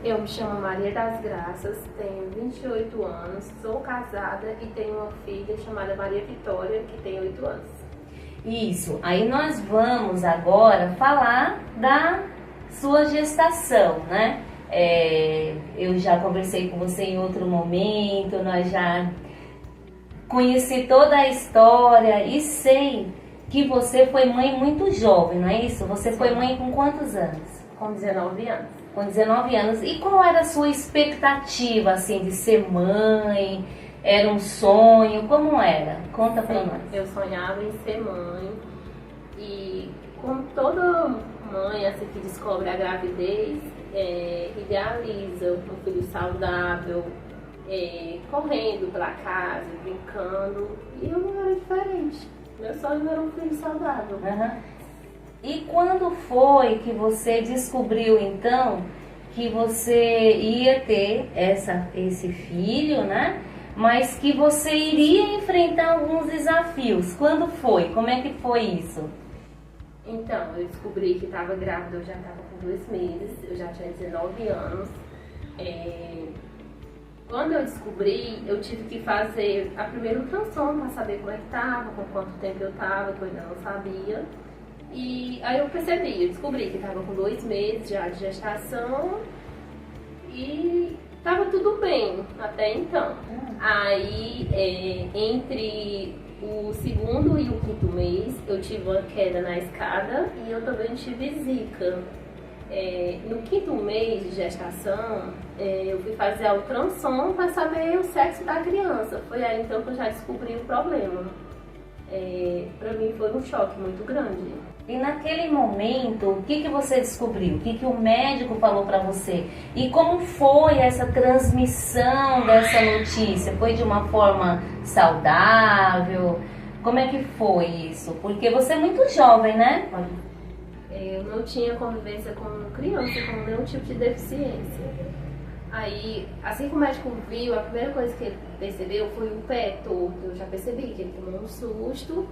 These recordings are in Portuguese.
Eu me chamo Maria das Graças, tenho 28 anos, sou casada e tenho uma filha chamada Maria Vitória, que tem 8 anos. Isso, aí nós vamos agora falar da sua gestação, né? Eu já conversei com você em outro momento, nós já conheci toda a história e sei que você foi mãe muito jovem, não é isso? Você foi mãe com quantos anos? Com 19 anos. Com 19 anos. E qual era a sua expectativa, assim, de ser mãe? Era um sonho? Como era? Conta pra nós. Eu sonhava em ser mãe e, como toda mãe assim, que descobre a gravidez, idealiza um filho saudável, correndo pela casa, brincando. E eu não era diferente. Meu sonho era um filho saudável. Uhum. E quando foi que você descobriu, então, que você ia ter esse filho, né? Mas que você iria enfrentar alguns desafios. Quando foi? Como é que foi isso? Então, eu descobri que estava grávida, eu já estava com 2 meses, eu já tinha 19 anos. Quando eu descobri, eu tive que fazer a primeira ultrassom para saber como é que estava, com quanto tempo eu estava, que eu ainda não sabia. E aí eu descobri que estava com 2 meses já de gestação e estava tudo bem até então. Aí, entre o 2º e o 5º mês, eu tive uma queda na escada e eu também tive zika. No 5º mês de gestação, eu fui fazer a ultrassom para saber o sexo da criança. Foi aí então que eu já descobri o problema. Para mim foi um choque muito grande. E naquele momento, o que você descobriu? O que o médico falou para você? E como foi essa transmissão dessa notícia? Foi de uma forma saudável? Como é que foi isso? Porque você é muito jovem, né? Eu não tinha convivência com criança com nenhum tipo de deficiência. Aí, assim que o médico viu, a primeira coisa que ele percebeu foi o pé torto. Eu já percebi que ele tomou um susto.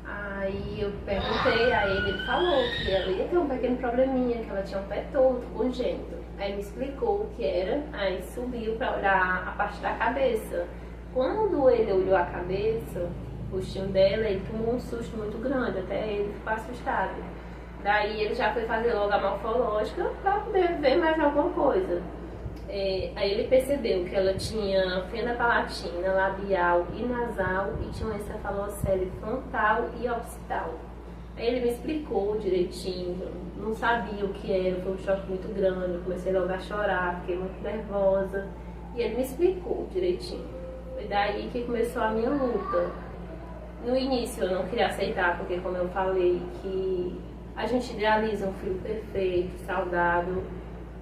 Aí eu perguntei a ele falou que ela ia ter um pequeno probleminha, que ela tinha um pé torto, congênito. Aí me explicou o que era, aí subiu para olhar a parte da cabeça. Quando ele olhou a cabeça, o rostinho dela, ele tomou um susto muito grande, até ele ficou assustado. Daí ele já foi fazer logo a morfológica para poder ver mais alguma coisa. Aí ele percebeu que ela tinha fenda palatina, labial e nasal e tinha uma encefalocele frontal e occipital. Aí ele me explicou direitinho, eu não sabia o que era, foi um choque muito grande, eu comecei logo a chorar, fiquei muito nervosa e ele me explicou direitinho. Foi daí que começou a minha luta. No início eu não queria aceitar, porque como eu falei, que a gente idealiza um filho perfeito, saudável.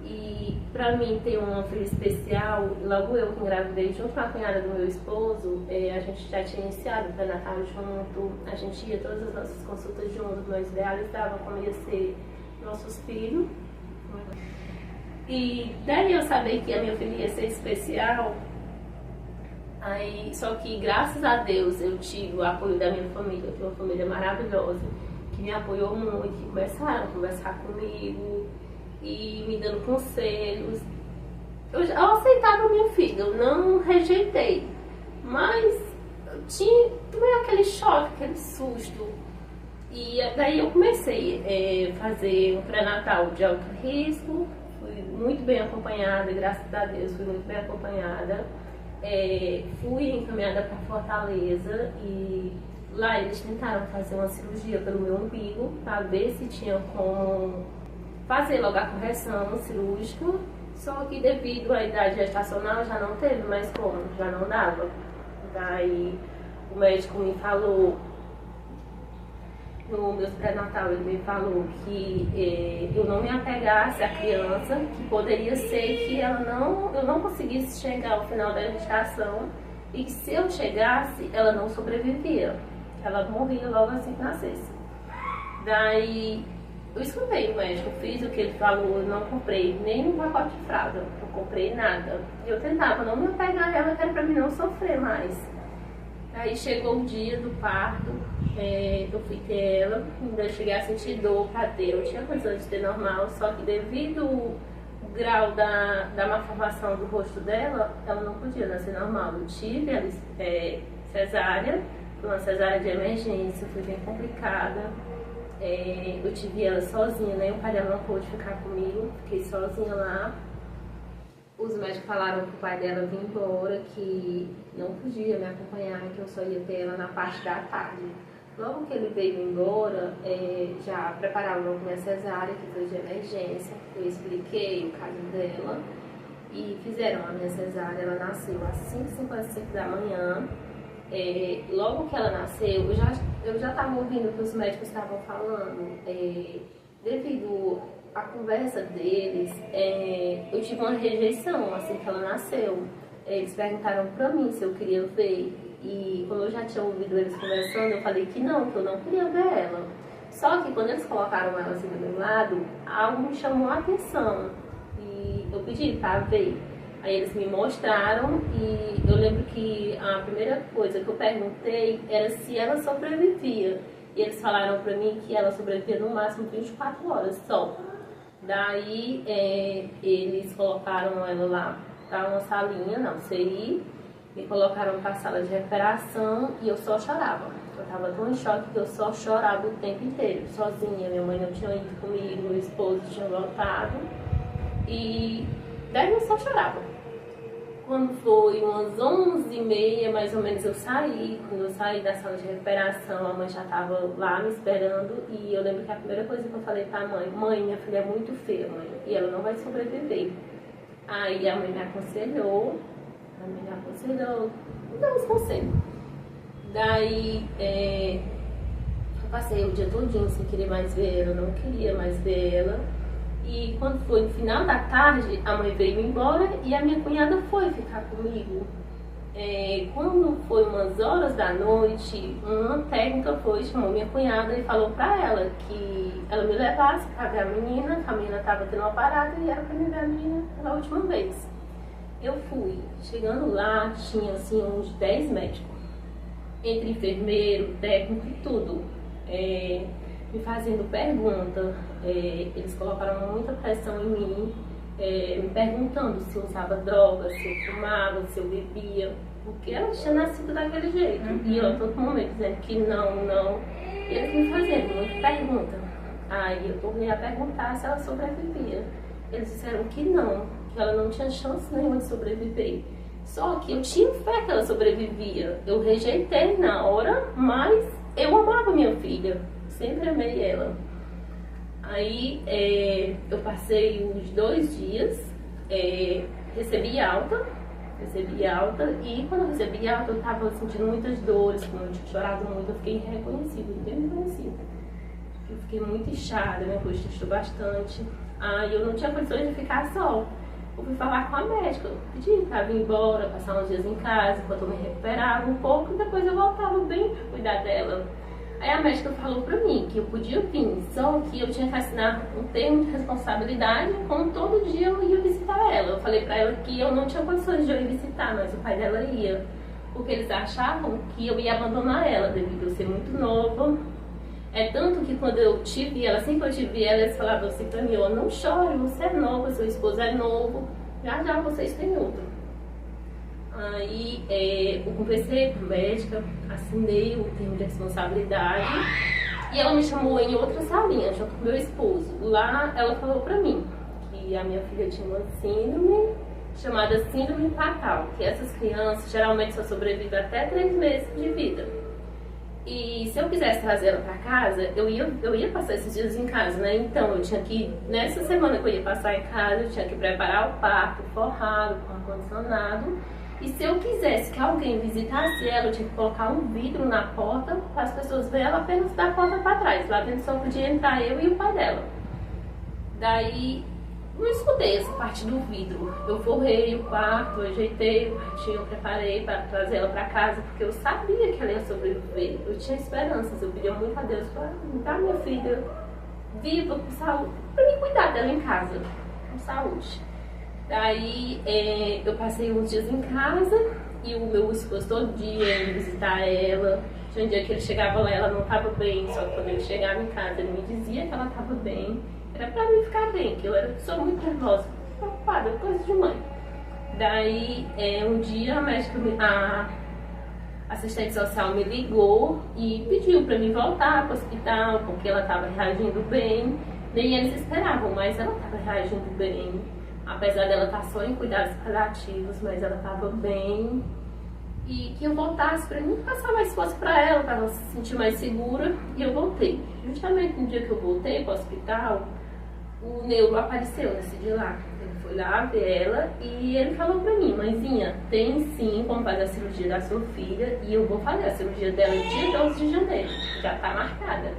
E pra mim ter um filho especial, logo eu que engravidei junto com a cunhada do meu esposo, a gente já tinha iniciado o pré-natal junto, a gente ia todas as nossas consultas juntos, nós idealizávamos como ia ser nossos filhos. E daí eu saber que a minha filha ia ser especial, aí, só que graças a Deus eu tive o apoio da minha família, eu tenho uma família maravilhosa, que me apoiou muito, que começaram a conversar comigo e me dando conselhos. Eu aceitava minha filha, eu não rejeitei, mas eu tomei aquele choque, aquele susto. E daí eu comecei a fazer um pré-natal de alto risco, fui muito bem acompanhada, graças a Deus fui muito bem acompanhada. Fui encaminhada para Fortaleza e lá eles tentaram fazer uma cirurgia pelo meu umbigo para ver se tinha como fazer logo a correção cirúrgica, só que devido à idade gestacional já não teve mais como, já não dava. Daí o médico me falou, no meu pré-natal, ele me falou que eu não me apegasse à criança, que poderia ser que eu não conseguisse chegar ao final da gestação e que se eu chegasse, ela não sobrevivia, ela morria logo assim que nascesse. Daí eu escutei o médico, fiz o que ele falou, eu não comprei nem um pacote de fralda, não comprei nada. Eu tentava não me apegar a ela, que era pra mim não sofrer mais. Aí chegou o dia do parto, eu fui ter ela, ainda cheguei a sentir dor pra ter. Eu tinha condições de ter normal, só que devido grau da malformação do rosto dela, ela não podia nascer normal. Eu tive cesárea, foi uma cesárea de emergência, foi bem complicada. Eu tive ela sozinha, né? O pai dela não pôde ficar comigo, fiquei sozinha lá. Os médicos falaram que o pai dela vinha embora, que não podia me acompanhar, que eu só ia ter ela na parte da tarde. Logo que ele veio embora, já prepararam minha cesárea, que foi de emergência. Eu expliquei o caso dela e fizeram a minha cesárea. Ela nasceu às 5h55 da manhã. Logo que ela nasceu, eu já estava ouvindo o que os médicos estavam falando. Devido à conversa deles, eu tive uma rejeição assim que ela nasceu. Eles perguntaram para mim se eu queria ver. E como eu já tinha ouvido eles conversando, eu falei que eu não queria ver ela. Só que quando eles colocaram ela assim do meu lado, algo me chamou a atenção. E eu pedi para ver. Aí eles me mostraram e eu lembro que a primeira coisa que eu perguntei era se ela sobrevivia. E eles falaram para mim que ela sobrevivia no máximo 24 horas só. Daí eles colocaram ela lá para uma salinha, na UCI. Me colocaram para a sala de recuperação e eu só chorava. Eu estava tão em choque que eu só chorava o tempo inteiro, sozinha. Minha mãe não tinha ido comigo, meu esposo tinha voltado. E daí eu só chorava. Quando foi umas 11h30, mais ou menos, eu saí. Quando eu saí da sala de recuperação, a mãe já estava lá me esperando. E eu lembro que a primeira coisa que eu falei para a mãe: mãe, minha filha é muito feia, mãe, e ela não vai sobreviver. Aí a mãe me aconselhou. Me deu uns conselhos. Daí eu passei o dia todinho sem querer mais ver ela, não queria mais ver ela. E quando foi no final da tarde, a mãe veio embora e a minha cunhada foi ficar comigo. Quando foi umas horas da noite, uma técnica chamou minha cunhada e falou pra ela que ela me levasse pra ver a menina, que a menina tava tendo uma parada e era pra me ver a menina pela última vez. Eu fui. Chegando lá, tinha assim uns 10 médicos, entre enfermeiro, técnico e tudo, me fazendo pergunta. Eles colocaram muita pressão em mim, me perguntando se eu usava droga, se eu fumava, se eu bebia, porque ela tinha nascido daquele jeito. E eu a todo momento dizendo que não. E eles me fazendo muita pergunta. Aí eu tornei a perguntar se ela sobrevivia. Eles disseram que não, que ela não tinha chance nenhuma de sobreviver. Só que eu tinha fé que ela sobrevivia. Eu rejeitei na hora, mas eu amava minha filha. Sempre amei ela. Aí eu passei uns 2 dias, recebi alta. E quando eu recebi alta, eu tava sentindo muitas dores. Como eu tinha chorado muito, eu fiquei irreconhecível, bem reconhecível. Eu fiquei muito inchada, minha rosto inchou bastante. Aí eu não tinha condições de ficar só. Eu fui falar com a médica, eu pedi pra vir embora, passar uns dias em casa, enquanto eu me recuperava um pouco, e depois eu voltava bem pra cuidar dela. Aí a médica falou pra mim que eu podia vir, só que eu tinha que assinar um termo de responsabilidade, como todo dia eu ia visitar ela. Eu falei pra ela que eu não tinha condições de eu ir visitar, mas o pai dela ia, porque eles achavam que eu ia abandonar ela, devido a eu ser muito nova. Tanto que quando eu tive ela, assim que eu tive ela, eles falavam assim pra mim: não chore, você é nova, seu esposo é novo, já vocês têm outro. Aí eu conversei com a médica, assinei o termo de responsabilidade e ela me chamou em outra salinha, junto com meu esposo. Lá ela falou pra mim que a minha filha tinha uma síndrome chamada síndrome fatal, que essas crianças geralmente só sobrevivem até 3 meses de vida. E se eu quisesse trazer ela pra casa, eu ia passar esses dias em casa, né? Então eu tinha que, nessa semana que eu ia passar em casa, eu tinha que preparar o quarto forrado, com ar-condicionado. E se eu quisesse que alguém visitasse ela, eu tinha que colocar um vidro na porta para as pessoas verem ela apenas da porta para trás. Lá dentro só podia entrar eu e o pai dela. Daí não escutei essa parte do vidro. Eu forrei o quarto, eu ajeitei o quartinho, eu preparei para trazer ela para casa, porque eu sabia que ela ia sobreviver. Eu tinha esperanças, eu pedia muito a Deus para dar minha filha viva, com saúde, para me cuidar dela em casa, com saúde. Daí eu passei uns dias em casa e o meu esposo todo dia ia visitar ela. Tinha um dia que ele chegava lá, ela não estava bem, só que quando ele chegava em casa ele me dizia que ela estava bem. Era pra mim ficar bem, que eu sou muito nervosa preocupada, coisa de mãe. Daí, um dia a assistente social me ligou e pediu para mim voltar para o hospital, porque ela estava reagindo bem. Nem eles esperavam, mas ela estava reagindo bem. Apesar dela estar só em cuidados paliativos, mas ela estava bem. E que eu voltasse para mim passar mais força para ela se sentir mais segura. E eu voltei. Justamente no dia que eu voltei para o hospital, o neuro apareceu nesse dia lá. Ele foi lá ver ela e ele falou pra mim: mãezinha, tem sim como fazer a cirurgia da sua filha e eu vou fazer a cirurgia dela no dia 12 de janeiro, já tá marcada.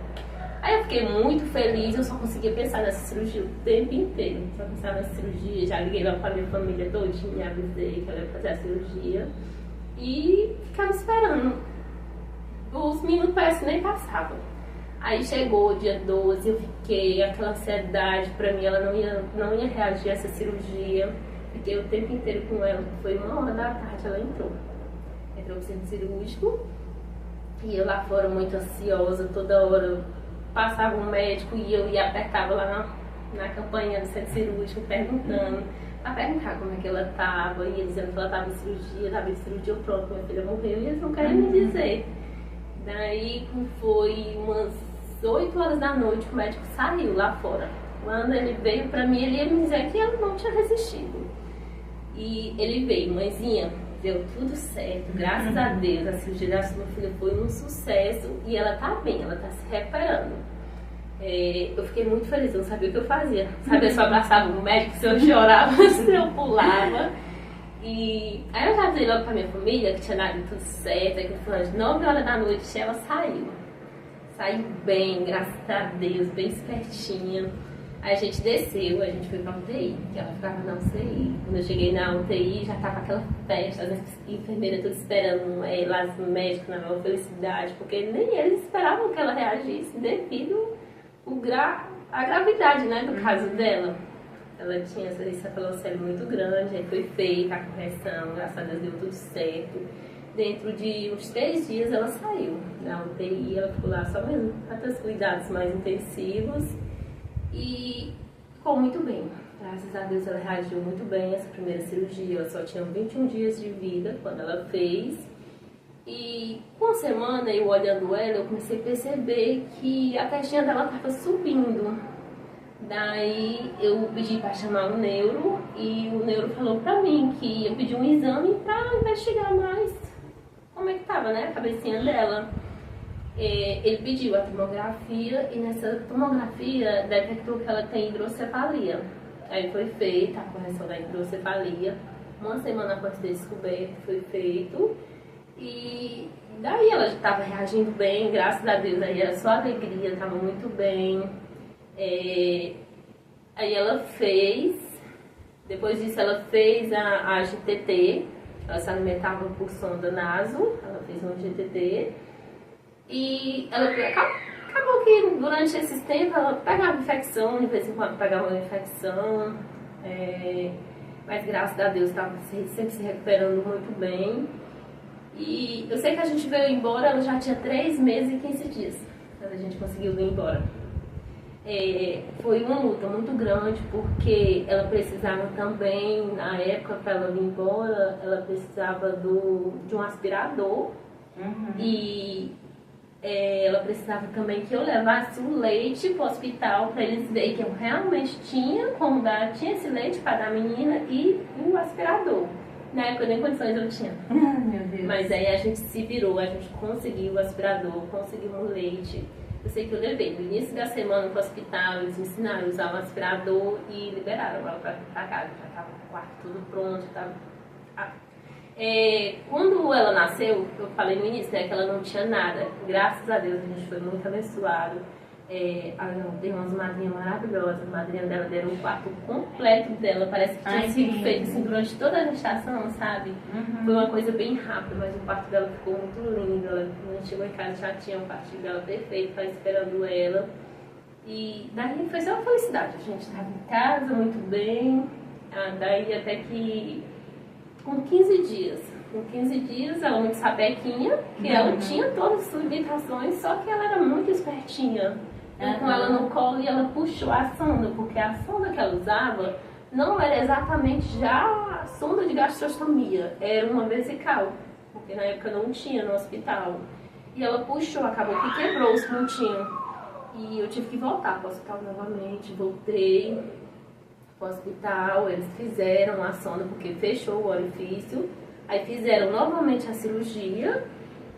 Aí eu fiquei muito feliz, eu só conseguia pensar nessa cirurgia o tempo inteiro. Só pensava nessa cirurgia, já liguei lá pra minha família todinha, avisei que ela ia fazer a cirurgia e ficava esperando. Os minutos parece que nem passavam. Aí chegou o dia 12, eu fiquei, aquela ansiedade, pra mim ela não ia reagir a essa cirurgia. Fiquei o tempo inteiro com ela, foi 1h da tarde ela entrou pro centro cirúrgico. E eu lá fora muito ansiosa, toda hora passava um médico e eu ia apertava lá na campanha do centro cirúrgico perguntando, pra perguntar como é que ela tava, e eles dizendo que ela tava em cirurgia, eu pronto, minha filha morreu, e eles não querem me dizer. Daí foi umas 8 horas da noite, o médico saiu lá fora. Quando ele veio pra mim, ele ia me dizer que ela não tinha resistido. E ele veio: mãezinha, deu tudo certo, graças a Deus, a cirurgia da sua filha foi um sucesso e ela tá bem, ela tá se recuperando. Eu fiquei muito feliz, eu não sabia o que eu fazia. Sabe, eu só abraçava o médico, se eu chorava, se eu pulava. E aí eu já falei logo pra minha família que tinha dado tudo certo, aí que foi às 9 horas da noite ela saiu. Saiu bem, graças a Deus, bem espertinha. Aí a gente desceu, a gente foi pra UTI, que ela ficava na UTI. Quando eu cheguei na UTI, já tava aquela festa, as enfermeiras todas esperando lá, os médicos na maior felicidade, porque nem eles esperavam que ela reagisse devido à gravidade, né, do caso dela. Ela tinha essa encefalocele muito grande, aí foi feita a correção, graças a Deus deu tudo certo. Dentro de uns 3 dias ela saiu da UTI, ela ficou lá só mesmo para ter os cuidados mais intensivos e ficou muito bem. Graças a Deus ela reagiu muito bem a essa primeira cirurgia, ela só tinha 21 dias de vida quando ela fez. E com a semana, eu olhando ela, eu comecei a perceber que a testinha dela estava subindo. Daí eu pedi para chamar o neuro e o neuro falou para mim que eu pedi um exame para investigar mais como é que tava, né, a cabecinha dela. Ele pediu a tomografia e nessa tomografia detectou que ela tem hidrocefalia. Aí foi feita a correção da hidrocefalia. Uma semana após ter descoberto, foi feito. E daí ela já estava reagindo bem, graças a Deus, aí era só alegria, estava muito bem. Aí ela fez, depois disso ela fez a GTT, ela se alimentava por sonda naso, ela fez um GTT. E ela acabou que durante esses tempos ela pegava infecção, de vez em quando pegava uma infecção. Mas graças a Deus estava sempre se recuperando muito bem. E eu sei que a gente veio embora, ela já tinha 3 meses e 15 dias quando a gente conseguiu vir embora. Foi uma luta muito grande, porque ela precisava também, na época para ela vir embora, ela precisava de um aspirador. E ela precisava também que eu levasse o leite para o hospital para eles verem que eu realmente tinha como dar, tinha esse leite para dar a menina e o aspirador. Na época nem condições eu tinha. Meu Deus. Mas aí a gente se virou, a gente conseguiu o aspirador, conseguimos o leite. Eu sei que eu levei no início da semana para o hospital, eles me ensinaram a usar o aspirador e liberaram ela para casa. Já estava o quarto tudo pronto, tava... Quando ela nasceu, eu falei no início, né, que ela não tinha nada. Graças a Deus a gente foi muito abençoado. Tem umas madrinhas maravilhosas. A madrinha dela deram o quarto completo dela. Parece que tinha sido feito assim, durante toda a gestação, sabe? Foi uma coisa bem rápida, mas o quarto dela ficou muito lindo. Quando a gente chegou em casa já tinha um quartinho dela perfeito, estava esperando ela. E daí foi só uma felicidade. A gente estava em casa muito bem. Daí até que com 15 dias, ela muito sapequinha, que ela tinha todas as limitações, só que ela era muito espertinha. Com ela no colo e ela puxou a sonda, porque a sonda que ela usava não era exatamente já a sonda de gastrostomia, era uma vesical, porque na época não tinha no hospital. E ela puxou, acabou que quebrou os pontinhos. E eu tive que voltar para o hospital novamente, voltei para o hospital, eles fizeram a sonda porque fechou o orifício, aí fizeram novamente a cirurgia.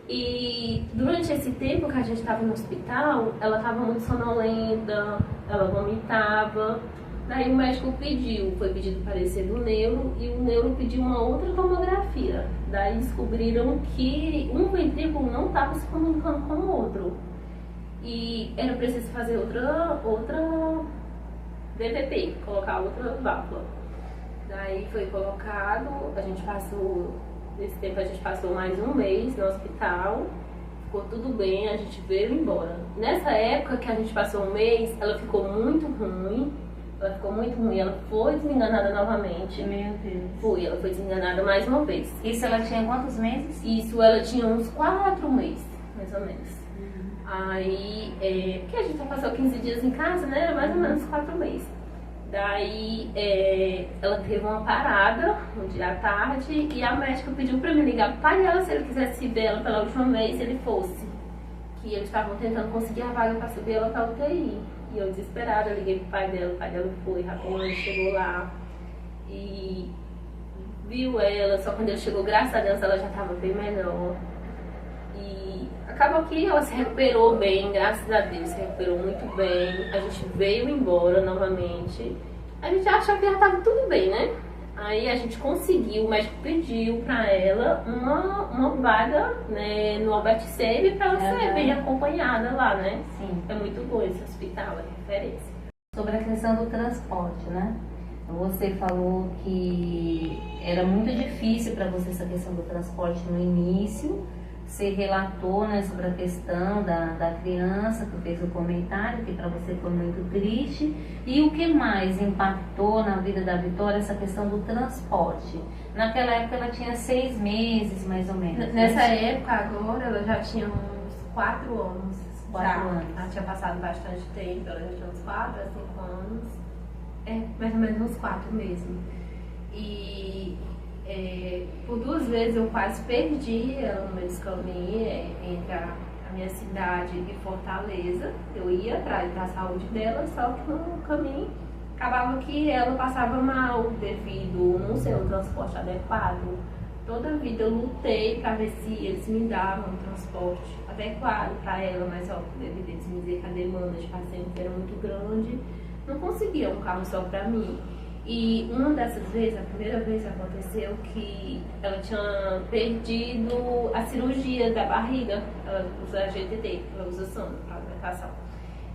E durante esse tempo que a gente estava no hospital, ela estava muito sonolenta, ela vomitava. Daí o médico pediu, foi pedido parecer do neuro e o neuro pediu uma outra tomografia. Daí descobriram que um ventrículo não estava se comunicando com o outro. E era preciso fazer outra DVT, colocar outra válvula. Daí foi colocado, nesse tempo a gente passou mais um mês no hospital, ficou tudo bem, a gente veio embora. Nessa época que a gente passou um mês, ela ficou muito ruim, ela foi desenganada novamente. Meu Deus. Ela foi desenganada mais uma vez. Isso ela tinha quantos meses? Isso ela tinha uns 4 meses, mais ou menos. Aí, porque a gente só passou 15 dias em casa, né? Era mais ou menos 4 meses. Daí, ela teve uma parada um dia à tarde e a médica pediu pra mim ligar pro pai dela se ele quisesse ver ela pela última vez, se ele fosse. Que eles estavam tentando conseguir a vaga pra subir ela pra UTI. E eu desesperada, eu liguei pro pai dela, o pai dela foi rapidamente, chegou lá e viu ela, só quando ele chegou, graças a Deus, ela já tava bem melhor. E acabou que ela se recuperou bem, graças a Deus, se recuperou muito bem. A gente veio embora novamente. A gente achou que já estava tudo bem, né? Aí a gente conseguiu, o médico pediu pra ela uma vaga, né, no Albert Sabin pra ela ser bem acompanhada lá, né? Sim. É muito bom esse hospital, é referência. Sobre a questão do transporte, né? Você falou que era muito difícil para você essa questão do transporte no início. Você relatou, né, sobre a questão da criança que fez o comentário, que para você foi muito triste. E o que mais impactou na vida da Vitória essa questão do transporte? Naquela época ela tinha 6 meses, mais ou menos. Nessa época agora ela já tinha uns 4 anos. 4 anos. Ela tinha passado bastante tempo, ela já tinha uns 4 a 5 anos. Mais ou menos uns 4 mesmo. E por 2 vezes eu quase perdi ela no meio desse caminho, entre a minha cidade e Fortaleza. Eu ia atrás da saúde dela, só que no caminho acabava que ela passava mal devido não ser um transporte adequado. Toda a vida eu lutei para ver se eles me davam um transporte adequado para ela, mas devido a eles me dizer que a demanda de pacientes era muito grande, não conseguia um carro só para mim. E uma dessas vezes, a primeira vez aconteceu que ela tinha perdido a cirurgia da barriga. Ela usa GTT, ela usa sonda para alimentação.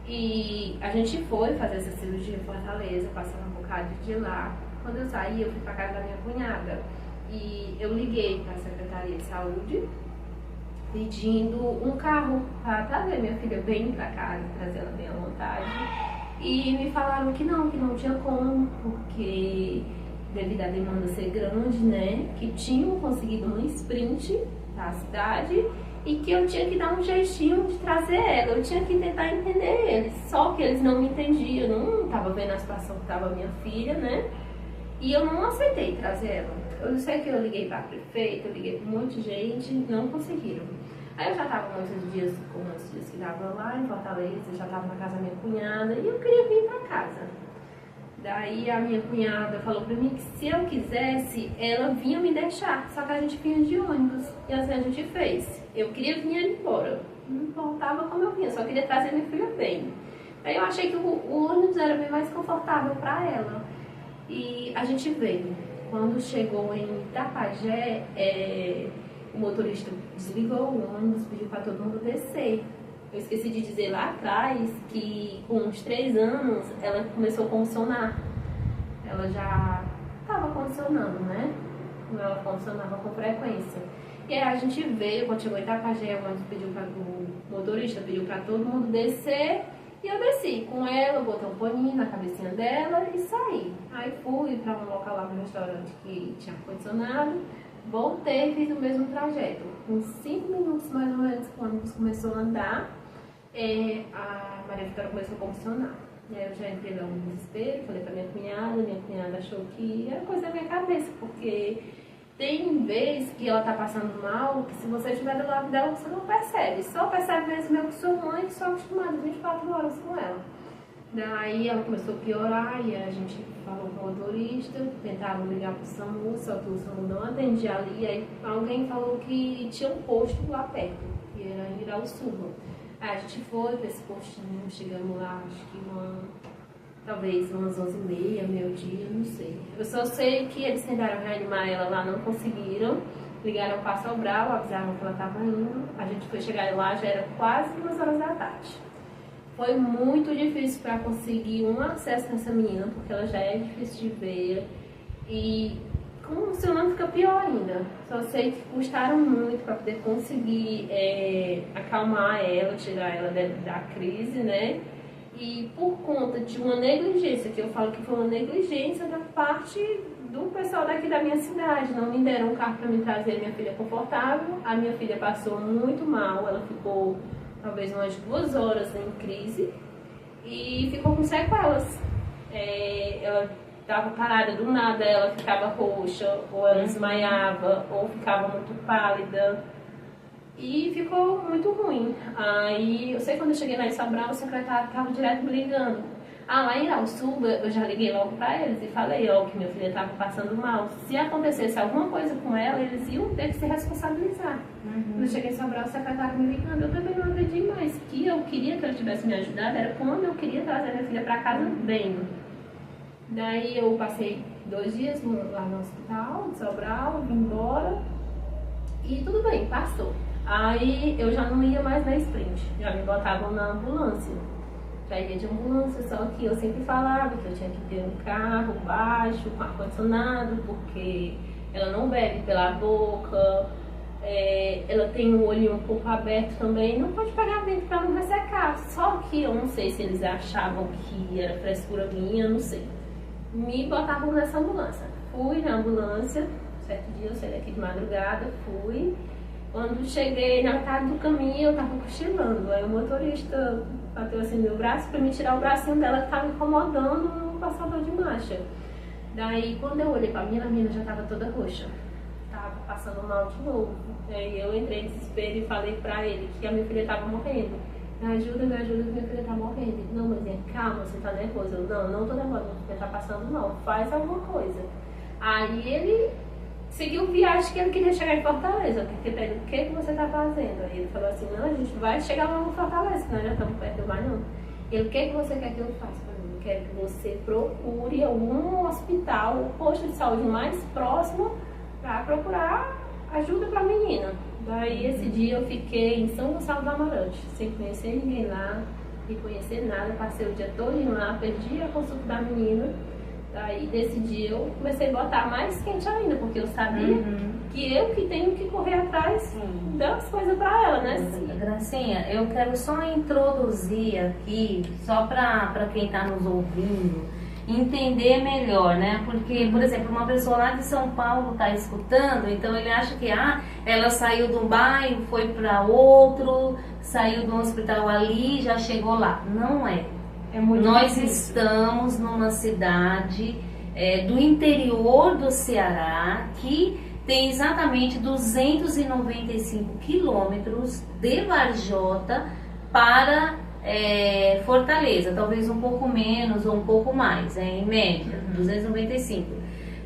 E a gente foi fazer essa cirurgia em Fortaleza, passando um bocado de lá. Quando eu saí, eu fui para casa da minha cunhada e eu liguei para a Secretaria de Saúde pedindo um carro para trazer minha filha bem para casa, trazer ela bem à vontade. E me falaram que não tinha como, porque devido à demanda ser grande, né, que tinham conseguido um sprint da cidade e que eu tinha que dar um jeitinho de trazer ela, eu tinha que tentar entender eles, só que eles não me entendiam, eu não estava vendo a situação que estava minha filha, né, e eu não aceitei trazer ela. Eu sei que eu liguei para a prefeita, eu liguei para um monte de gente, não conseguiram. Aí eu já estava com muitos dias que dava lá em Fortaleza, eu já estava na casa da minha cunhada e eu queria vir para casa. Daí a minha cunhada falou para mim que se eu quisesse, ela vinha me deixar, só que a gente vinha de ônibus. E assim a gente fez. Eu queria vir embora, não importava como eu vinha, só queria trazer minha filha bem. Aí eu achei que o ônibus era bem mais confortável para ela. E a gente veio. Quando chegou em Itapajé, o motorista desligou o ônibus, pediu para todo mundo descer. Eu esqueci de dizer lá atrás que com uns 3 anos ela começou a convulsionar. Ela já estava convulsionando, né? Ela convulsionava com frequência. E aí a gente veio, quando chegou em Itapajé, o motorista pediu para todo mundo descer. E eu desci com ela, botei um paninho na cabecinha dela e saí. Aí fui para um local lá no restaurante que tinha ar-condicionado. Voltei e fiz o mesmo trajeto. Com 5 minutos mais ou menos, quando o ônibus começou a andar, a Maria Vitória começou a convulsionar. E aí eu já entrei logo no desespero, falei pra minha cunhada achou que era coisa da minha cabeça, porque tem vez que ela tá passando mal, que se você estiver do lado dela, você não percebe. Só percebe mesmo eu que sou mãe, que sou acostumada 24 horas com ela. Daí ela começou a piorar e a gente falou com o motorista, tentaram ligar pro SAMU, só que o SAMU não atendia ali. Aí alguém falou que tinha um posto lá perto, que era em Irauçuba. Aí a gente foi pra esse postinho, chegamos lá, acho que talvez umas 11h30, meio-dia, não sei. Eu só sei que eles tentaram reanimar ela lá, não conseguiram. Ligaram para Sobral, avisaram que ela estava indo. A gente foi chegar lá, já era quase 2 horas da tarde. Foi muito difícil para conseguir um acesso nessa menina, porque ela já é difícil de ver. E com o seu nome fica pior ainda. Só sei que custaram muito para poder conseguir acalmar ela, tirar ela da crise, né? E por conta de uma negligência, que eu falo que foi uma negligência da parte do pessoal daqui da minha cidade. Não me deram um carro para me trazer minha filha confortável. A minha filha passou muito mal, ela ficou talvez umas 2 horas em crise e ficou com sequelas. Ela estava parada do nada, ela ficava roxa, ou ela desmaiava, ou ficava muito pálida. E ficou muito ruim. Aí, eu sei quando eu cheguei lá em Sobral, o secretário estava direto me ligando. Lá em Irauçuba, eu já liguei logo para eles e falei, que minha filha estava passando mal. Se acontecesse alguma coisa com ela, eles iam ter que se responsabilizar. Quando eu cheguei em Sobral, o secretário me ligando, eu também não acreditei mais. Que eu queria que ele tivesse me ajudado, era quando eu queria trazer minha filha para casa bem. Daí eu passei 2 dias lá no hospital de Sobral, vim embora e tudo bem, passou. Aí eu já não ia mais na sprint, já me botavam na ambulância. Já ia de ambulância, só que eu sempre falava que eu tinha que ter um carro baixo, com ar-condicionado, porque ela não bebe pela boca, ela tem o olho um pouco aberto também, não pode pegar vento para não ressecar. Só que eu não sei se eles achavam que era frescura minha, não sei. Me botavam nessa ambulância. Fui na ambulância, certo dia eu saí daqui de madrugada, fui. Quando cheguei na metade do caminho, eu tava cochilando. Aí o motorista bateu assim no meu braço para me tirar o bracinho dela que tava incomodando no passador de marcha. Daí, quando eu olhei pra menina, a menina já tava toda roxa. Tava passando mal de novo. Aí eu entrei em desespero e falei pra ele que a minha filha tava morrendo. Me ajuda, que minha filha tá morrendo. Ele, não, mãezinha, calma, você tá nervosa. Eu, não tô nervosa, minha filha tá passando mal. Faz alguma coisa. Aí ele seguiu viagem que ele queria chegar em Fortaleza. Porque perguntou, o que você tá fazendo? Aí ele falou assim, não, a gente vai chegar lá em Fortaleza, que nós já estamos perto do bairro. Ele, o que você quer que eu faça? Eu quero que você procure algum hospital, um posto de saúde mais próximo para procurar ajuda para a menina. Daí esse dia eu fiquei em São Gonçalo do Amarante, sem conhecer ninguém lá, sem conhecer nada. Passei o dia todo lá, perdi a consulta da menina. Daí desse dia eu comecei a botar mais quente ainda, porque eu sabia que eu que tenho que correr atrás das coisas para ela, né? Gracinha, eu quero só introduzir aqui, só para quem está nos ouvindo, entender melhor, né? Porque, por exemplo, uma pessoa lá de São Paulo está escutando, então ele acha que ela saiu de um bairro, foi para outro, saiu de um hospital ali, já chegou lá. Não é. Nós estamos numa cidade do interior do Ceará que tem exatamente 295 quilômetros de Varjota para Fortaleza, talvez um pouco menos ou um pouco mais, em média, 295.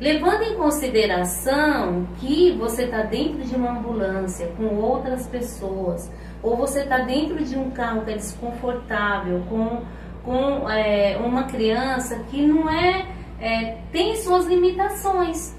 Levando em consideração que você está dentro de uma ambulância com outras pessoas, ou você está dentro de um carro que é desconfortável, com uma criança que não tem suas limitações,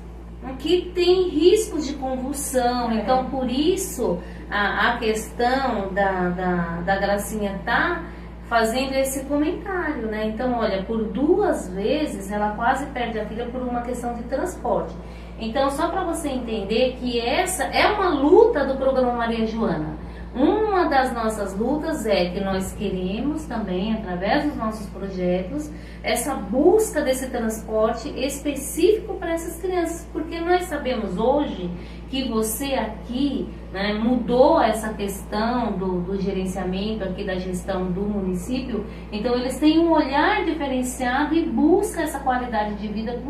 que tem risco de convulsão. Então por isso a questão da Gracinha tá fazendo esse comentário, né? Então olha, por 2 vezes ela quase perde a filha por uma questão de transporte. Então só para você entender que essa é uma luta do programa Maria Joana. uma das nossas lutas é que nós queremos também, através dos nossos projetos, essa busca desse transporte específico para essas crianças, porque nós sabemos hoje que você aqui, né, mudou essa questão do gerenciamento aqui da gestão do município, então eles têm um olhar diferenciado e busca essa qualidade de vida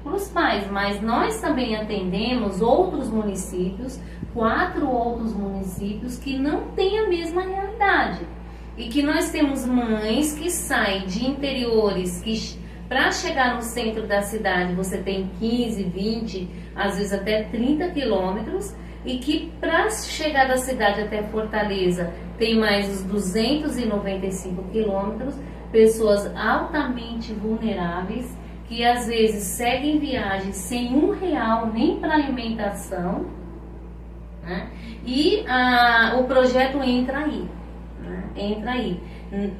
para os pais, mas nós também atendemos outros municípios, 4 outros municípios que não têm a mesma realidade e que nós temos mães que saem de interiores que para chegar no centro da cidade você tem 15, 20, às vezes até 30 quilômetros, e que para chegar da cidade até Fortaleza tem mais os 295 quilômetros, pessoas altamente vulneráveis que às vezes seguem viagem sem R$1 nem para alimentação, né? E o projeto entra aí, né? Entra aí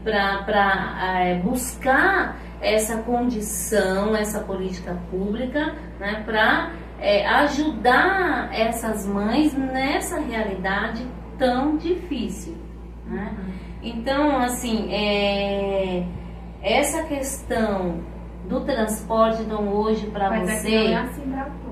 para buscar essa condição, essa política pública, né? Para ajudar essas mães nessa realidade tão difícil, né? Então, assim, essa questão do transporte, então, hoje para você... Mas é assim para todos.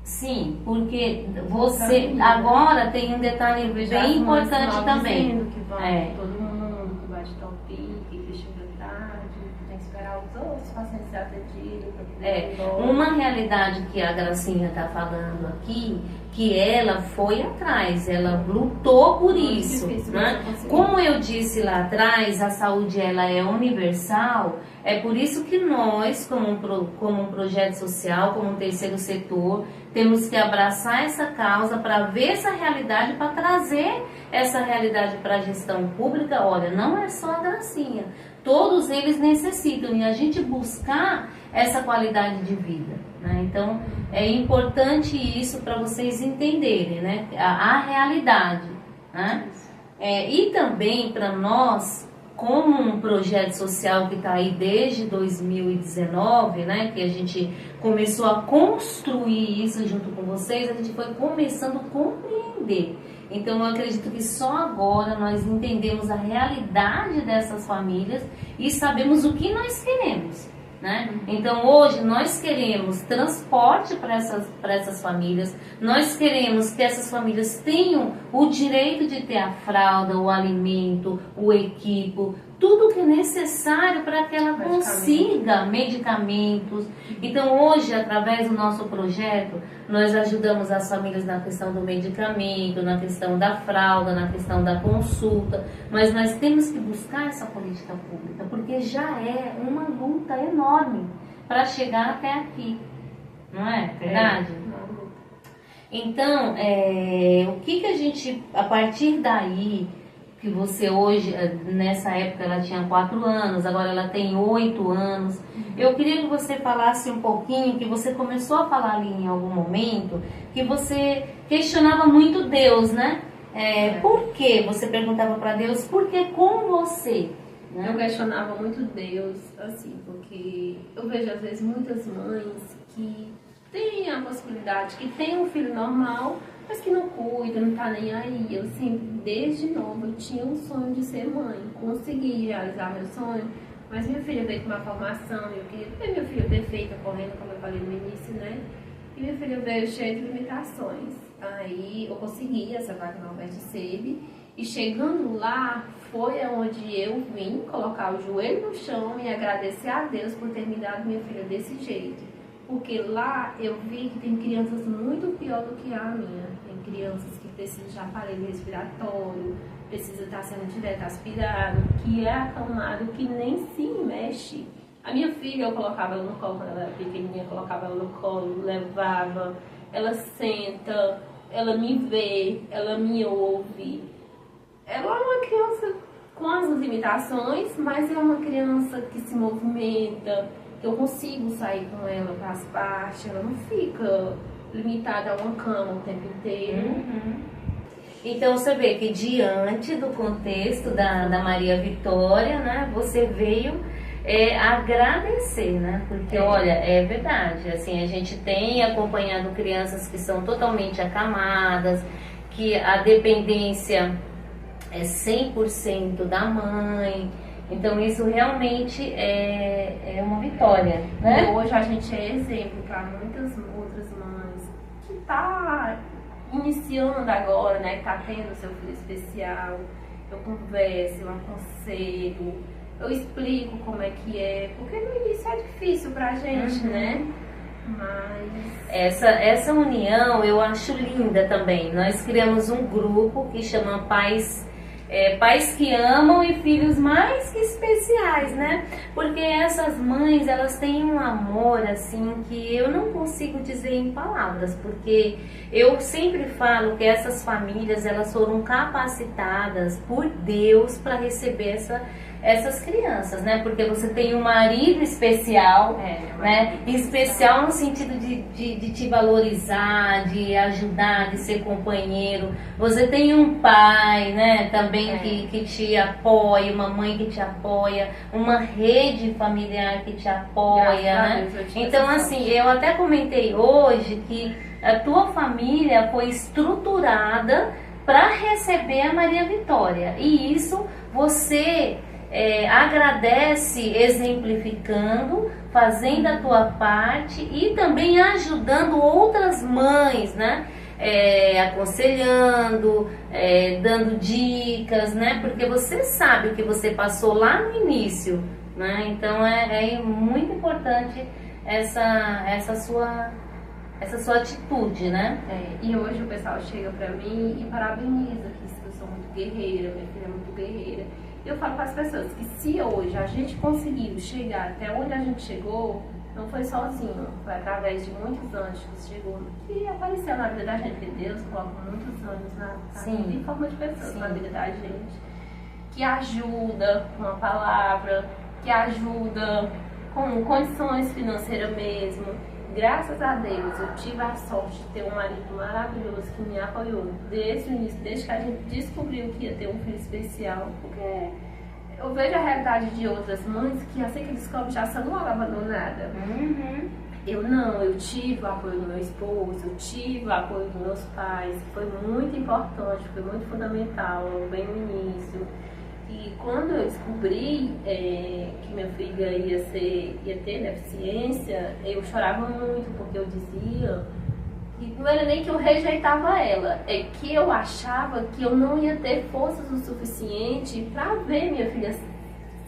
Sim, porque você agora tem um detalhe bem importante também. Que vai todo mundo, que vai de Topic, que chega tarde, tem que esperar os outros pacientes ser atendidos. Uma realidade que a Gracinha está falando aqui, que ela foi atrás, ela lutou por isso, né? Como eu disse lá atrás, a saúde ela é universal, é por isso que nós, como um projeto social, como um terceiro setor, temos que abraçar essa causa para ver essa realidade, para trazer essa realidade para a gestão pública. Olha, não é só a Gracinha, todos eles necessitam, e a gente buscar essa qualidade de vida, né? Então, é importante isso para vocês entenderem, né? A realidade, né? E também para nós, como um projeto social que está aí desde 2019, né? Que a gente começou a construir isso junto com vocês, a gente foi começando a compreender. Então, eu acredito que só agora nós entendemos a realidade dessas famílias e sabemos o que nós queremos, né? Então, hoje nós queremos transporte para essas famílias, nós queremos que essas famílias tenham o direito de ter a fralda, o alimento, o equipo, tudo que é necessário para que ela consiga medicamentos. Então, hoje, através do nosso projeto, nós ajudamos as famílias na questão do medicamento, na questão da fralda, na questão da consulta, mas nós temos que buscar essa política pública, porque já é uma luta enorme para chegar até aqui, não é verdade? Então, o que a gente, a partir daí, que você hoje, nessa época ela tinha 4 anos, agora ela tem 8 anos. Eu queria que você falasse um pouquinho, que você começou a falar ali em algum momento, que você questionava muito Deus, né? Por quê? Você perguntava para Deus, por que com você? Né? Eu questionava muito Deus, assim, porque eu vejo às vezes muitas mães que têm a possibilidade, que tem um filho normal, mas que não cuida, não tá nem aí. Eu sempre, desde novo, eu tinha um sonho de ser mãe. Consegui realizar meu sonho, mas minha filha veio com uma formação, eu queria ter minha filha perfeita, correndo, como eu falei no início, né? E minha filha veio cheia de limitações. Aí eu consegui essa vaga na Alberto Sebe, e chegando lá, foi onde eu vim colocar o joelho no chão e agradecer a Deus por ter me dado minha filha desse jeito. Porque lá eu vi que tem crianças muito pior do que a minha. Tem crianças que precisam de aparelho respiratório, precisa estar sendo direto aspirado, que é acalmado, que nem se mexe. A minha filha, eu colocava ela no colo, quando ela era pequenininha, eu colocava ela no colo, levava, ela senta, ela me vê, ela me ouve. Ela é uma criança com as limitações, mas é uma criança que se movimenta, que eu consigo sair com ela para as partes, ela não fica limitada a uma cama o tempo inteiro. Então você vê que diante do contexto da Maria Vitória, né, você veio agradecer, né? Porque olha, é verdade, assim, a gente tem acompanhado crianças que são totalmente acamadas, que a dependência é 100% da mãe. Então isso realmente é uma vitória, né? E hoje a gente é exemplo para muitas outras mães que tá iniciando agora, né? Que tá tendo seu filho especial. Eu converso, eu aconselho, eu explico como é que é, porque no início é difícil pra gente, né? Mas essa união eu acho linda também. Nós criamos um grupo que chama Pais que Amam e Filhos Mais que Especiais, né? Porque essas mães, elas têm um amor assim que eu não consigo dizer em palavras, porque eu sempre falo que essas famílias, elas foram capacitadas por Deus para receber essas crianças, né? Porque você tem um marido especial, né? Especial no sentido de te valorizar, de ajudar, de ser companheiro. Você tem um pai, né? Também que te apoia, uma mãe que te apoia, uma rede familiar que te apoia, né? Então, assim, eu até comentei hoje que a tua família foi estruturada para receber a Maria Vitória. E isso você agradece exemplificando, fazendo a tua parte e também ajudando outras mães, né? Aconselhando, dando dicas, né? Porque você sabe o que você passou lá no início, né? Então é muito importante essa sua atitude, né? E hoje o pessoal chega pra mim e parabeniza que eu sou muito guerreira, minha filha é muito guerreira. Eu falo para as pessoas que se hoje a gente conseguiu chegar até onde a gente chegou, não foi sozinho, foi através de muitos anjos que chegou, que apareceu na vida da gente, porque Deus coloca muitos anjos na vida, em forma de pessoas na vida da gente, que ajuda com a palavra, que ajuda com condições financeiras mesmo. Graças a Deus, eu tive a sorte de ter um marido maravilhoso que me apoiou desde o início, desde que a gente descobriu que ia ter um filho especial, porque eu vejo a realidade de outras mães que assim que descobrem já são logo abandonadas. Eu não, eu tive o apoio do meu esposo, eu tive o apoio dos meus pais, que foi muito importante, foi muito fundamental, bem no início. E quando eu descobri que minha filha ia ter deficiência, eu chorava muito, porque eu dizia que não era nem que eu rejeitava ela, é que eu achava que eu não ia ter forças o suficiente para ver minha filha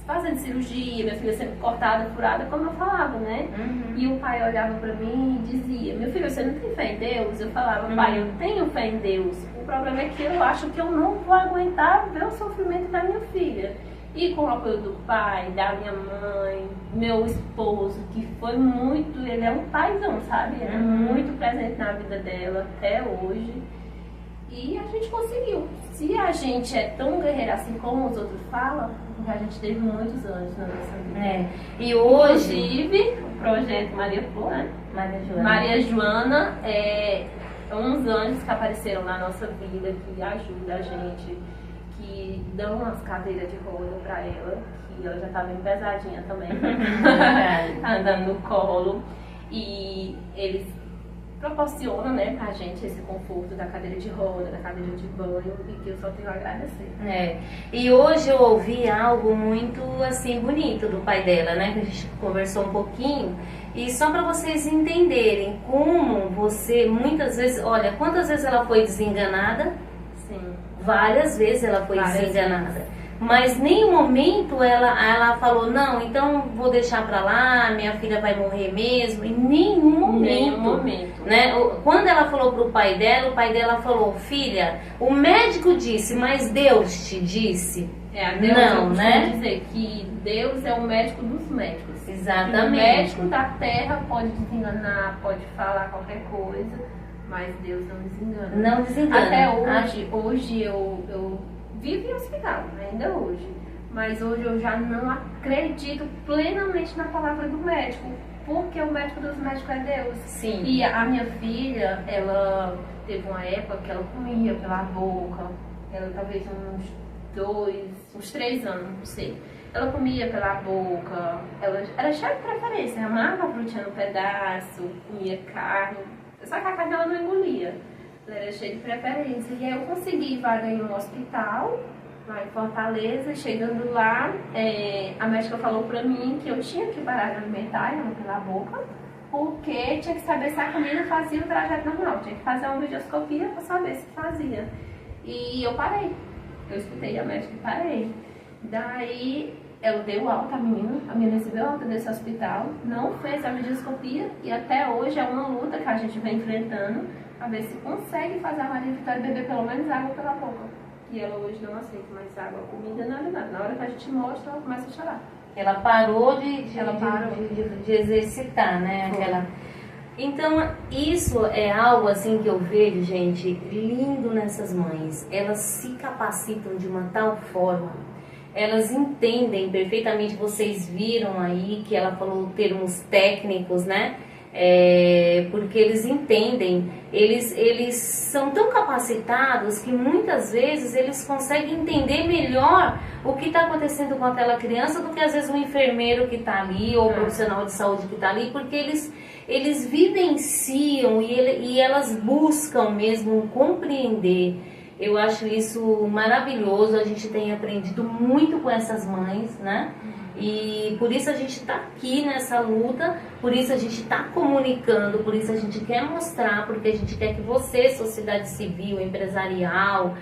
fazendo cirurgia, minha filha sendo cortada, furada, como eu falava, né? E o pai olhava pra mim e dizia: meu filho, você não tem fé em Deus? Eu falava: pai, eu tenho fé em Deus. O problema é que eu acho que eu não vou aguentar ver o sofrimento da minha filha. E com o apoio do pai, da minha mãe, meu esposo, que foi muito, ele é um paizão, sabe? Ele é muito presente na vida dela até hoje. E a gente conseguiu. Se a gente é tão guerreira assim como os outros falam, porque a gente teve muitos anos na nossa vida. E hoje, inclusive, o projeto Maria Flor, né? Maria Joana é uns anjos que apareceram na nossa vida, que ajudam a gente, que dão umas cadeiras de roda pra ela, que ela já tá bem pesadinha também, andando no colo. E eles proporciona, né, pra gente esse conforto da cadeira de roda, da cadeira de banho, e que eu só tenho a agradecer. E hoje eu ouvi algo muito, assim, bonito do pai dela, né, que a gente conversou um pouquinho, e só para vocês entenderem como você, muitas vezes, olha, quantas vezes ela foi desenganada? Sim. Várias vezes ela foi desenganada. Mas nenhum momento ela falou: não, então vou deixar pra lá, minha filha vai morrer mesmo. Em nenhum momento. Né? Quando ela falou pro pai dela, o pai dela falou: filha, o médico disse, mas Deus te disse? Deus, não, né? Dizer que Deus é o médico dos médicos. Exatamente. O médico da terra pode desenganar, pode falar qualquer coisa, mas Deus não desengana. Não desengana. Até hoje eu vivo em hospital, ainda hoje. Mas hoje eu já não acredito plenamente na palavra do médico, porque o médico dos médicos é Deus. Sim. E a minha filha, ela teve uma época que ela comia pela boca, ela talvez uns 3 anos, não sei. Ela comia pela boca, ela era cheia de preferência, amava a frutinha no pedaço, comia carne, só que a carne ela não engolia. Ela era cheia de preferência. E aí eu consegui vaga em um hospital, lá em Fortaleza. Chegando lá, a médica falou pra mim que eu tinha que parar de alimentar ela pela boca, porque tinha que saber se a comida fazia o trajeto normal. Tinha que fazer uma videoscopia pra saber se fazia. E eu parei. Eu escutei a médica e parei. Daí ela deu alta, a menina recebeu alta desse hospital, não fez a videoscopia e até hoje é uma luta que a gente vem enfrentando a ver se consegue fazer a Maria Vitória beber pelo menos água pela boca. E ela hoje não aceita mais água, comida, nada. Na hora que a gente mostra, ela começa a chorar. Ela parou de exercitar, né? Então, isso é algo assim que eu vejo, gente, lindo nessas mães. Elas se capacitam de uma tal forma, elas entendem perfeitamente, vocês viram aí que ela falou termos técnicos, né? Porque eles entendem, eles são tão capacitados que muitas vezes eles conseguem entender melhor o que está acontecendo com aquela criança do que às vezes o enfermeiro que está ali ou o profissional de saúde que está ali, porque eles vivenciam e elas buscam mesmo compreender. Eu acho isso maravilhoso, a gente tem aprendido muito com essas mães, né? E por isso a gente está aqui nessa luta, por isso a gente está comunicando, por isso a gente quer mostrar, porque a gente quer que você, sociedade civil, empresarial,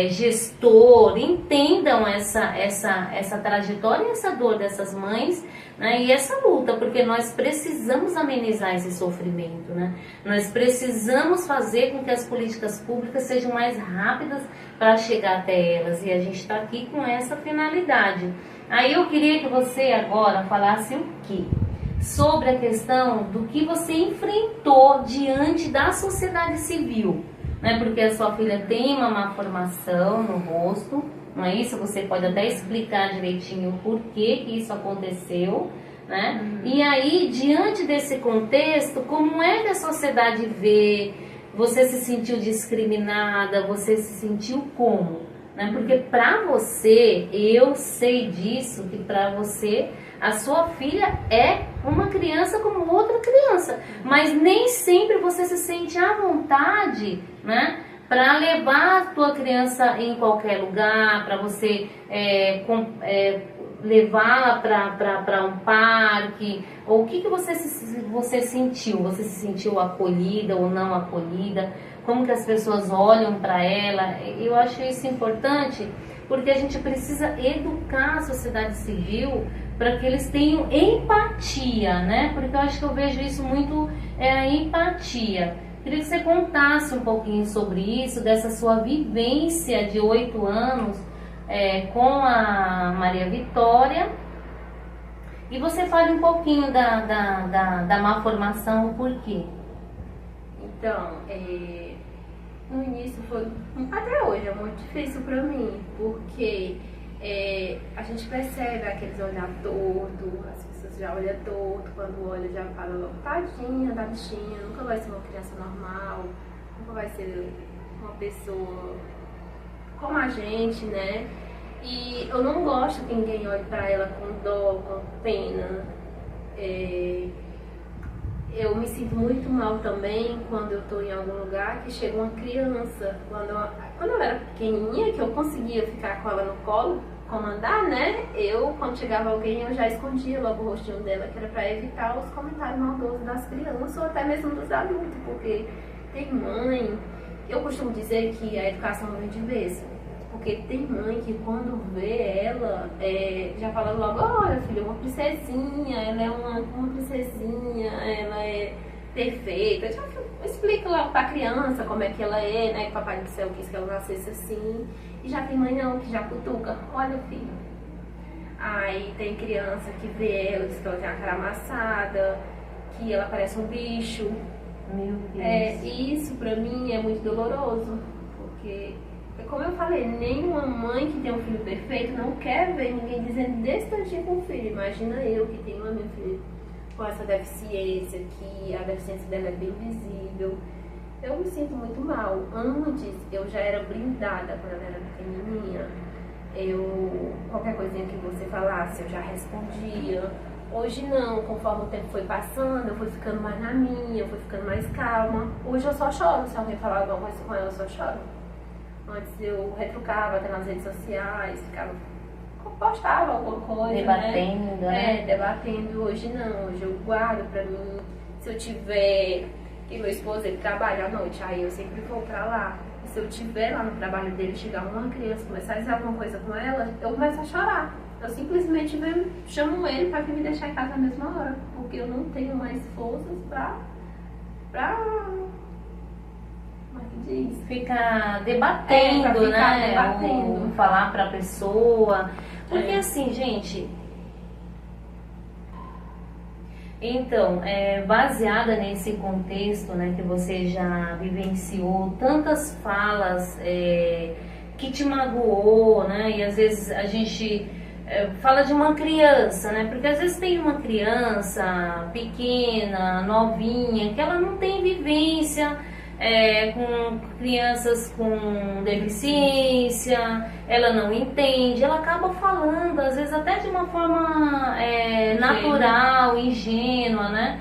gestor, entendam essa trajetória e essa dor dessas mães, né? E essa luta, porque nós precisamos amenizar esse sofrimento, né? Nós precisamos fazer com que as políticas públicas sejam mais rápidas para chegar até elas, e a gente está aqui com essa finalidade. Aí eu queria que você agora falasse o quê? Sobre a questão do que você enfrentou diante da sociedade civil, né? Porque a sua filha tem uma má formação no rosto, não é isso? Você pode até explicar direitinho o porquê que isso aconteceu, né? E aí, diante desse contexto, como é que a sociedade vê? Você se sentiu discriminada? Você se sentiu como? Né? Porque para você, eu sei disso, que para você, a sua filha é uma criança como outra criança, mas nem sempre você se sente à vontade, né? Para levar a tua criança em qualquer lugar, para você levá-la para um parque, ou o que você sentiu? Você se sentiu acolhida ou não acolhida? Como que as pessoas olham para ela? Eu acho isso importante, porque a gente precisa educar a sociedade civil para que eles tenham empatia, né? Porque eu acho que eu vejo isso muito, a empatia. Queria que você contasse um pouquinho sobre isso, dessa sua vivência de 8 anos com a Maria Vitória. E você fale um pouquinho da má formação, o porquê. Então, no início foi, até hoje é muito difícil para mim, porque a gente percebe aqueles olhar torto, as pessoas já olham torto, quando olha já fala logo, tadinha da bichinha, nunca vai ser uma criança normal, nunca vai ser uma pessoa como a gente, né? E eu não gosto que ninguém olhe para ela com dó, com pena. Eu me sinto muito mal também quando eu estou em algum lugar que chega uma criança. Quando eu era pequenininha, que eu conseguia ficar com ela no colo, comandar, né? Quando chegava alguém, eu já escondia logo o rostinho dela, que era para evitar os comentários maldosos das crianças ou até mesmo dos adultos, porque tem mãe. Eu costumo dizer que a educação vem de berço, porque tem mãe que quando vê ela, já fala logo, olha filha, uma princesinha, ela é uma princesinha, ela é perfeita. Já explica lá pra criança como é que ela é, né, que o Papai do Céu quis que ela nascesse assim. E já tem mãe não, que já cutuca, olha filho. Aí tem criança que vê ela, diz que ela tem a cara amassada, que ela parece um bicho. Meu Deus. Isso pra mim é muito doloroso, porque, como eu falei, nenhuma mãe que tem um filho perfeito não quer ver ninguém dizendo desse tantinho com o filho. Imagina eu que tenho uma minha filha com essa deficiência, que a deficiência dela é bem visível. Eu me sinto muito mal. Antes eu já era blindada quando ela era pequenininha. Qualquer coisinha que você falasse, eu já respondia. Hoje não, conforme o tempo foi passando, eu fui ficando mais na minha, eu fui ficando mais calma. Hoje eu só choro, se alguém falar alguma coisa com ela, eu só choro. Antes eu retrucava até nas redes sociais, postava alguma coisa, Debatendo, né? Debatendo. Hoje não, hoje eu guardo pra mim. Se eu tiver, que meu esposo ele trabalha à noite, aí eu sempre vou pra lá. E se eu tiver lá no trabalho dele, chegar uma criança, começar a dizer alguma coisa com ela, eu começo a chorar. Eu simplesmente chamo ele pra vir me deixar em casa na mesma hora, porque eu não tenho mais forças pra como é que diz? Ficar debatendo, pra ficar né? debatendo. Ou falar pra pessoa. Porque assim, gente. Então, baseada nesse contexto, né, que você já vivenciou, tantas falas que te magoou, né? E às vezes a gente fala de uma criança, né? Porque às vezes tem uma criança pequena, novinha, que ela não tem vivência com crianças com deficiência, ela não entende, ela acaba falando, às vezes até de uma forma natural, ingênua, né?